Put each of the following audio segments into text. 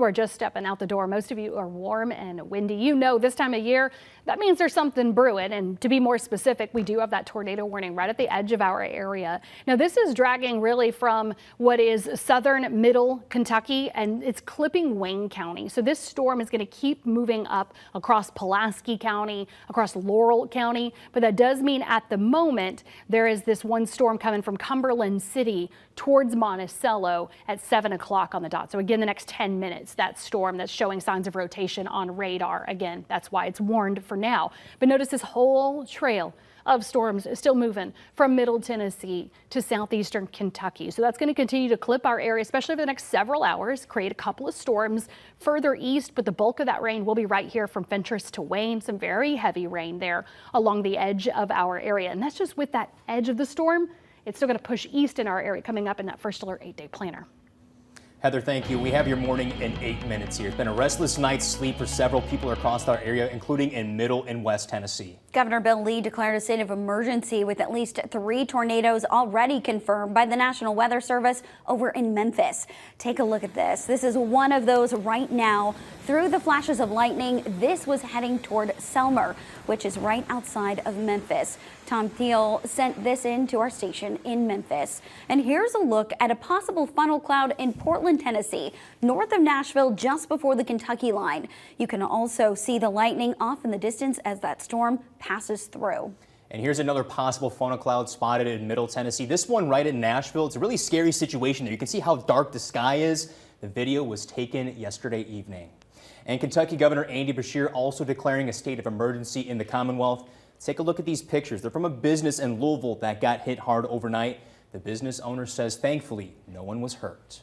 We're just stepping out the door. Most of you are warm and windy. You know, this time of year, that means there's something brewing. And to be more specific, we do have that tornado warning right at the edge of our area. Now, this is dragging really from what is southern middle Kentucky, and it's clipping Wayne County. So this storm is going to keep moving up across Pulaski County, across Laurel County. But that does mean at the moment, there is this one storm coming from Cumberland City towards Monticello at 7 o'clock on the dot. So again, the next 10 minutes, that storm that's showing signs of rotation on radar. Again, that's why it's warned for now. But notice this whole trail of storms is still moving from middle Tennessee to southeastern Kentucky. So that's going to continue to clip our area, especially over the next several hours, create a couple of storms further east. But the bulk of that rain will be right here from Fentress to Wayne. Some very heavy rain there along the edge of our area. And that's just with that edge of the storm. It's still going to push east in our area coming up in that first alert 8-day planner. Heather, thank you. We have your morning in 8 minutes here. It's been a restless night's sleep for several people across our area, including in Middle and West Tennessee. Governor Bill Lee declared a state of emergency with at least 3 tornadoes already confirmed by the National Weather Service over in Memphis. Take a look at this. This is one of those right now. Through the flashes of lightning, this was heading toward Selmer, which is right outside of Memphis. Tom Thiel sent this in to our station in Memphis. And here's a look at a possible funnel cloud in Portland, Tennessee, north of Nashville, just before the Kentucky line. You can also see the lightning off in the distance as that storm passes through. And here's another possible funnel cloud spotted in Middle Tennessee. This one right in Nashville. It's a really scary situation there. You can see how dark the sky is. The video was taken yesterday evening. And Kentucky Governor Andy Beshear also declaring a state of emergency in the Commonwealth. Take a look at these pictures. They're from a business in Louisville that got hit hard overnight. The business owner says thankfully no one was hurt.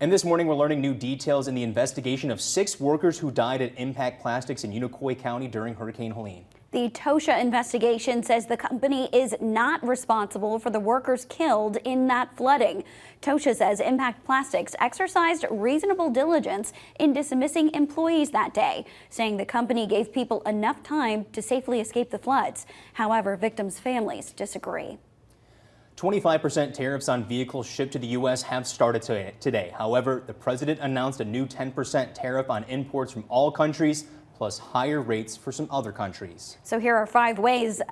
And this morning we're learning new details in the investigation of 6 workers who died at Impact Plastics in Unicoi County during Hurricane Helene. The Tosha investigation says the company is not responsible for the workers killed in that flooding. Tosha says Impact Plastics exercised reasonable diligence in dismissing employees that day, saying the company gave people enough time to safely escape the floods. However, victims' families disagree. 25% tariffs on vehicles shipped to the U.S. have started today. However, the president announced a new 10% tariff on imports from all countries, plus higher rates for some other countries. So here are 5 ways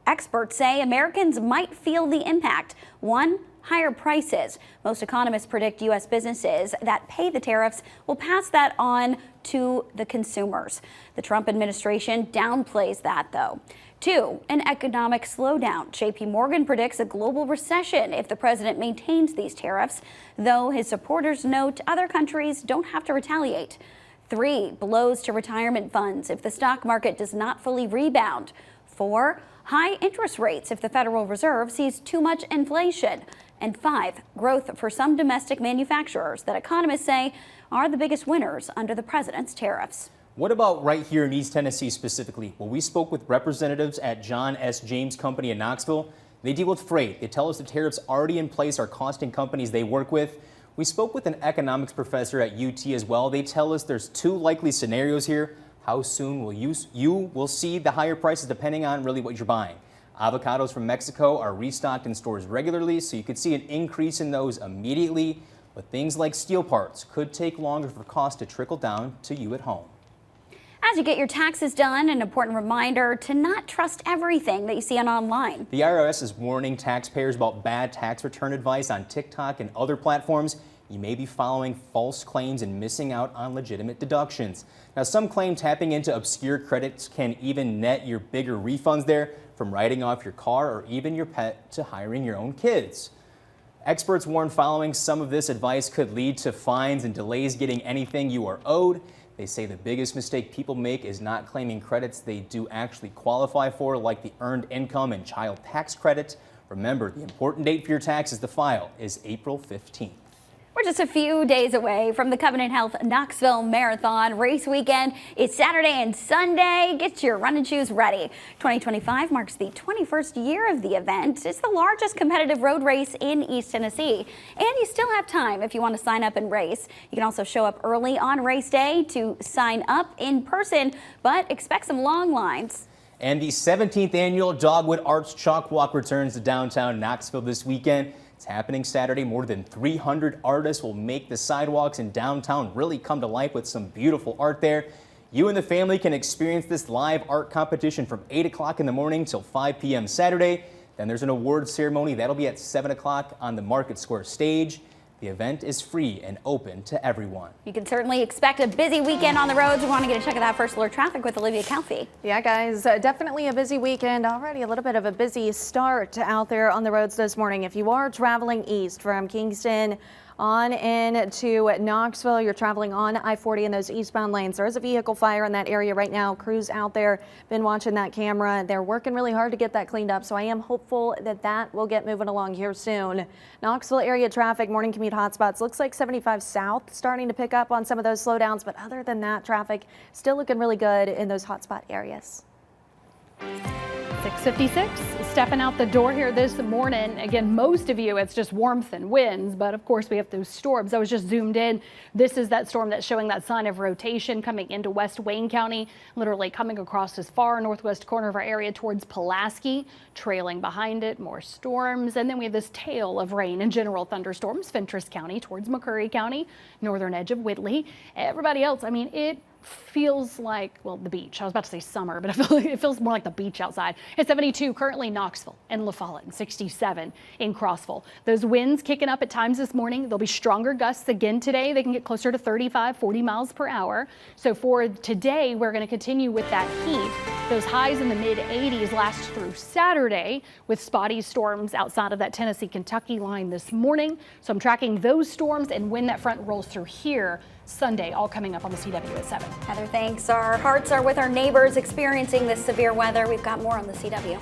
experts say Americans might feel the impact. 1, higher prices. Most economists predict U.S. businesses that pay the tariffs will pass that on to the consumers. The Trump administration downplays that, though. 2, an economic slowdown. J.P. Morgan predicts a global recession if the president maintains these tariffs, though his supporters note other countries don't have to retaliate. 3, blows to retirement funds if the stock market does not fully rebound. 4, high interest rates if the Federal Reserve sees too much inflation. And 5, growth for some domestic manufacturers that economists say are the biggest winners under the president's tariffs. What about right here in East Tennessee specifically? Well, we spoke with representatives at John S. James Company in Knoxville. They deal with freight. They tell us the tariffs already in place are costing companies they work with. We spoke with an economics professor at UT as well. They tell us there's 2 likely scenarios here. How soon will you will see the higher prices depending on really what you're buying. Avocados from Mexico are restocked in stores regularly, so you could see an increase in those immediately. But things like steel parts could take longer for cost to trickle down to you at home. As you get your taxes done, an important reminder to not trust everything that you see online. The IRS is warning taxpayers about bad tax return advice on TikTok and other platforms. You may be following false claims and missing out on legitimate deductions. Now, some claim tapping into obscure credits can even net your bigger refunds there, from writing off your car or even your pet to hiring your own kids. Experts warn following some of this advice could lead to fines and delays getting anything you are owed. They say the biggest mistake people make is not claiming credits they do actually qualify for, like the earned income and child tax credit. Remember, the important date for your taxes to file is April 15th. We're just a few days away from the Covenant Health Knoxville Marathon race weekend. It's Saturday and Sunday. Get your running shoes ready. 2025 marks the 21st year of the event. It's the largest competitive road race in East Tennessee. And you still have time if you want to sign up and race. You can also show up early on race day to sign up in person, but expect some long lines. And the 17th annual Dogwood Arts Chalk Walk returns to downtown Knoxville this weekend. It's happening Saturday. More than 300 artists will make the sidewalks in downtown really come to life with some beautiful art there. You and the family can experience this live art competition from 8 o'clock in the morning till 5 p.m. Saturday. Then there's an awards ceremony. That'll be at 7 o'clock on the Market Square stage. The event is free and open to everyone. You can certainly expect a busy weekend on the roads. We want to get a check of that first alert traffic with Olivia Calfee. Yeah, guys, definitely a busy weekend. Already a little bit of a busy start out there on the roads this morning. If you are traveling east from Kingston on into Knoxville, you're traveling on I-40 in those eastbound lanes. There is a vehicle fire in that area right now. Crews out there been watching that camera. They're working really hard to get that cleaned up, so I am hopeful that that will get moving along here soon. Knoxville area traffic, morning commute hotspots. Looks like 75 south starting to pick up on some of those slowdowns, but other than that, traffic still looking really good in those hotspot areas. 6:56, stepping out the door here this morning. Again, most of you, it's just warmth and winds, but of course we have those storms. I was just zoomed in. This is that storm that's showing that sign of rotation coming into West Wayne County, literally coming across this far northwest corner of our area towards Pulaski, trailing behind it, more storms. And then we have this tail of rain and general thunderstorms, Fentress County towards McCurry County, northern edge of Whitley. Everybody else, I mean, it feels like, well, the beach. I was about to say summer, but it feels more like the beach outside. It's 72 currently Knoxville and La Follette, and 67 in Crossville. Those winds kicking up at times this morning. There'll be stronger gusts again today. They can get closer to 35, 40 miles per hour. So for today, we're going to continue with that heat. Those highs in the mid 80s last through Saturday with spotty storms outside of that Tennessee-Kentucky line this morning. So I'm tracking those storms and when that front rolls through here Sunday, all coming up on the CW at 7. Heather, thanks. Our hearts are with our neighbors experiencing this severe weather. We've got more on the CW.